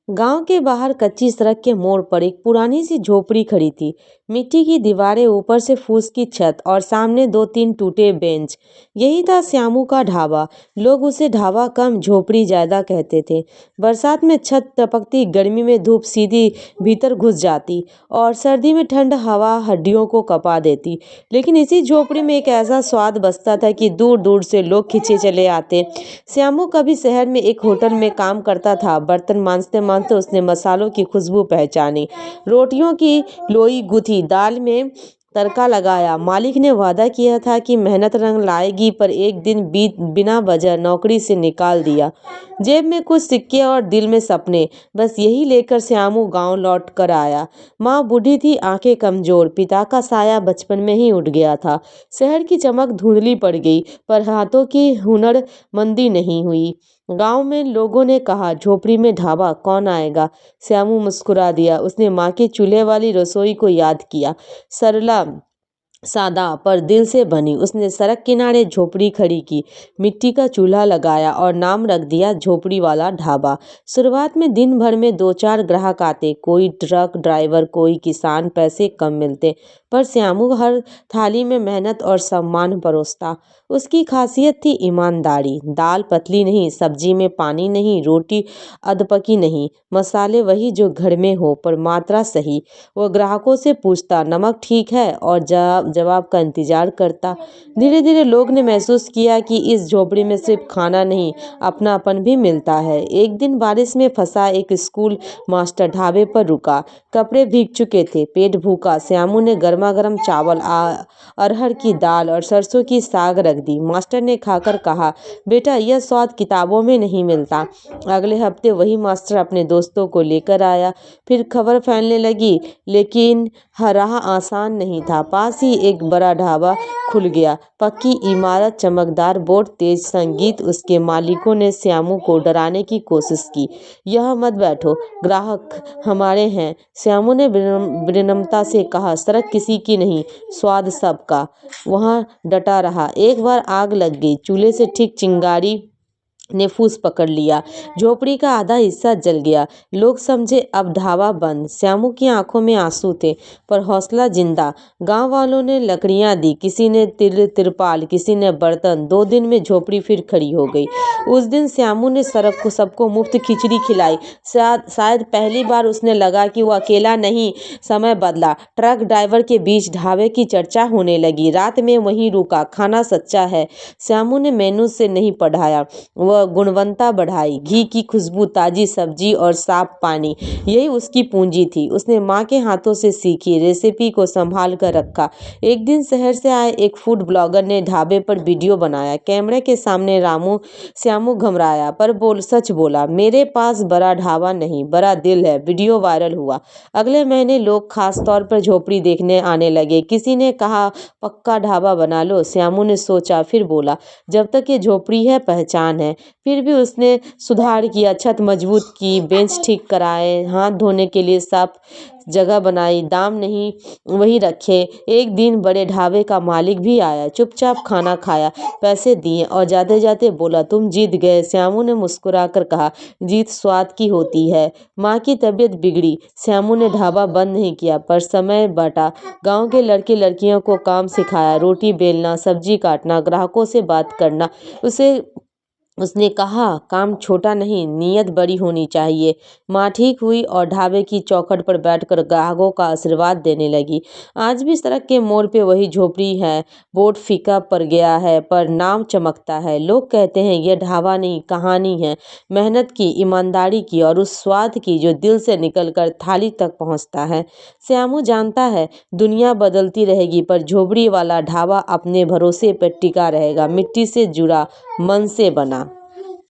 गांव के बाहर कच्ची सड़क के मोड़ पर एक पुरानी सी झोपड़ी खड़ी थी। मिट्टी की दीवारें, ऊपर से फूस की छत और सामने दो तीन टूटे बेंच। यही था श्यामू का ढाबा। लोग उसे ढाबा कम झोपड़ी ज्यादा कहते थे। बरसात में छत टपकती, गर्मी में धूप सीधी भीतर घुस जाती और सर्दी में ठंड हवा हड्डियों को कपा देती। लेकिन इसी झोपड़ी में एक ऐसा स्वाद बसता था कि दूर दूर से लोग खिंचे चले आते। श्यामू कभी शहर में एक होटल में काम करता था। बर्तन मांजते मांजते उसने मसालों की खुशबू पहचानी, रोटियों की लोई गुथी, दाल में तड़का लगाया। मालिक ने वादा किया था कि मेहनत रंग लाएगी, पर एक दिन बिना वजह नौकरी से निकाल दिया। जेब में कुछ सिक्के और दिल में सपने, बस यही लेकर श्यामू गांव लौट कर आया। माँ बूढ़ी थी, आंखें कमजोर, पिता का साया बचपन में ही उठ गया था। शहर की चमक धुंधली पड़ गई, पर हाथों की हुनरमंदी नहीं हुई। गांव में लोगों ने कहा, झोपड़ी में ढाबा कौन आएगा। श्यामू मुस्कुरा दिया। उसने माँ के चूल्हे वाली रसोई को याद किया, सरला सादा पर दिल से बनी। उसने सड़क किनारे झोपड़ी खड़ी की, मिट्टी का चूल्हा लगाया और नाम रख दिया झोपड़ी वाला ढाबा। शुरुआत में दिन भर में दो चार ग्राहक आते, कोई ट्रक ड्राइवर, कोई किसान। पैसे कम मिलते, पर श्यामू हर थाली में मेहनत और सम्मान परोसता। उसकी खासियत थी ईमानदारी। दाल पतली नहीं, सब्जी में पानी नहीं, रोटी अधपकी नहीं, मसाले वही जो घर में हो, पर मात्रा सही। वो ग्राहकों से पूछता, नमक ठीक है, और जवाब का इंतजार करता। धीरे धीरे लोग ने महसूस किया कि इस झोपड़ी में सिर्फ खाना नहीं, अपनापन भी मिलता है। एक दिन बारिश में फंसा एक स्कूल मास्टर ढाबे पर रुका। कपड़े भीग चुके थे, पेट भूखा। श्यामू ने गर्मा गर्म चावल, अरहर की दाल और सरसों की साग रख दी। मास्टर ने खाकर कहा, बेटा, यह स्वाद किताबों में नहीं मिलता। अगले हफ्ते वही मास्टर अपने दोस्तों को लेकर आया। फिर खबर फैलने लगी, लेकिन राह आसान नहीं था। पास ही एक बड़ा ढाबा खुल गया, पक्की इमारत, चमकदार बोर्ड, तेज संगीत। उसके मालिकों ने श्यामू को डराने की कोशिश की, यह मत बैठो, ग्राहक हमारे हैं। श्यामू ने विनम्रता से कहा, सड़क किसी की नहीं, स्वाद सबका। वहां डटा रहा। एक बार आग लग गई, चूल्हे से ठीक चिंगारी ने फूस पकड़ लिया। झोपड़ी का आधा हिस्सा जल गया। लोग समझे अब ढाबा बंद। श्यामू की आंखों में आंसू थे, पर हौसला जिंदा। गांव वालों ने लकड़ियां दी, किसी ने तिरपाल, किसी ने बर्तन। 2 दिन में झोपड़ी फिर खड़ी हो गई। उस दिन श्यामू ने सबको मुफ्त खिचड़ी खिलाई। शायद पहली बार उसने लगा कि वो अकेला नहीं। समय बदला। ट्रक ड्राइवर के बीच ढाबे की चर्चा होने लगी। रात में वहीं रुका। खाना सच्चा है, श्यामू ने मेनू से नहीं पढ़ाया, वह गुणवत्ता बढ़ाई। घी की खुशबू, ताजी सब्जी और साफ पानी, यही उसकी पूंजी थी। उसने माँ के हाथों से सीखी, रेसिपी को संभाल कर रखा। एक दिन शहर से आए एक फूड ब्लॉगर ने ढाबे पर वीडियो बनाया। कैमरे के सामने श्यामू घबराया, पर सच बोला, मेरे पास बड़ा ढाबा नहीं, बड़ा दिल है। वीडियो वायरल हुआ। अगले महीने लोग खास तौर पर झोपड़ी देखने आने लगे। किसी ने कहा, पक्का ढाबा बना लो। श्यामू ने सोचा, फिर बोला, जब तक ये झोपड़ी है, पहचान है। फिर भी उसने सुधार किया, छत मजबूत की, बेंच ठीक कराए, हाथ धोने के लिए साफ जगह बनाई, दाम नहीं वही रखे। एक दिन बड़े ढाबे का मालिक भी आया, चुपचाप खाना खाया, पैसे दिए और जाते जाते बोला, तुम जीत गए। श्यामू ने मुस्कुराकर कहा, जीत स्वाद की होती है। माँ की तबीयत बिगड़ी। श्यामू ने ढाबा बंद नहीं किया, पर समय बांटा। गांव के लड़के लड़कियों को काम सिखाया, रोटी बेलना, सब्जी काटना, ग्राहकों से बात करना। उसने कहा, काम छोटा नहीं, नीयत बड़ी होनी चाहिए। माँ ठीक हुई और ढाबे की चौखट पर बैठकर ग्राहकों का आशीर्वाद देने लगी। आज भी सड़क के मोड़ पे वही झोपड़ी है। बोर्ड फीका पड़ गया है, पर नाम चमकता है। लोग कहते हैं, यह ढाबा नहीं, कहानी है, मेहनत की, ईमानदारी की और उस स्वाद की जो दिल से निकलकर थाली तक पहुँचता है। श्यामू जानता है, दुनिया बदलती रहेगी, पर झोपड़ी वाला ढाबा अपने भरोसे पर टिका रहेगा, मिट्टी से जुड़ा, मन से बना।